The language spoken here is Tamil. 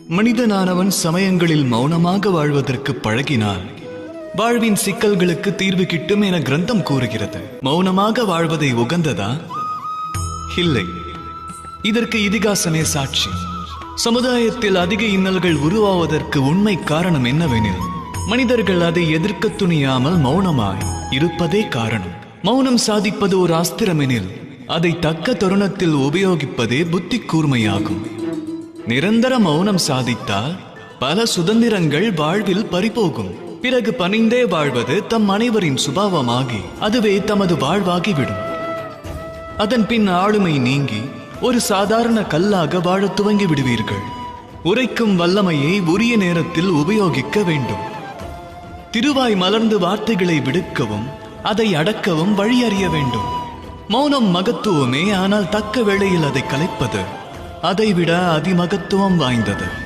மனிதனானவன் சமயங்களில் மௌனமாக வாழ்வதற்கு பழகினால் வாழ்வின் சிக்கல்களுக்கு தீர்வு கிட்டும் என கிரந்தம் கூறுகிறது. மௌனமாக வாழ்வதை உகந்ததா? இல்லை. இதற்கு இதிகாசமே சாட்சி. சமுதாயத்தில் அதிக இன்னல்கள் உருவாவதற்கு உண்மை காரணம் என்னவெனில், மனிதர்கள் அதை எதிர்க்க துணியாமல் மௌனமாய் இருப்பதே காரணம். மௌனம் சாதிப்பது ஒரு அஸ்திரமெனில் அதை தக்க தருணத்தில் உபயோகிப்பதே புத்தி கூர்மையாகும். நிரந்தர மௌனம் சாதித்தால் பல சுதந்திரங்கள் வாழ்வில் பறிபோகும். பிறகு பணிந்தே வாழ்வது தம் அனைவரின் சுபாவமாகி அதுவே தமது வாழ்வாகிவிடும். அதன் பின் ஆளுமை நீங்கி ஒரு சாதாரண கல்லாக வாழ துவங்கி விடுவீர்கள். உரைக்கும் வல்லமையை உரிய நேரத்தில் உபயோகிக்க வேண்டும். திருவாய் மலர்ந்து வார்த்தைகளை விடுக்கவும் அதை அடக்கவும் வழி அறிய வேண்டும். மௌனம் மகத்துவமே, ஆனால் தக்க வேளையில் அதை கலைப்பது அதைவிட அதிமகத்துவம் வாய்ந்தது.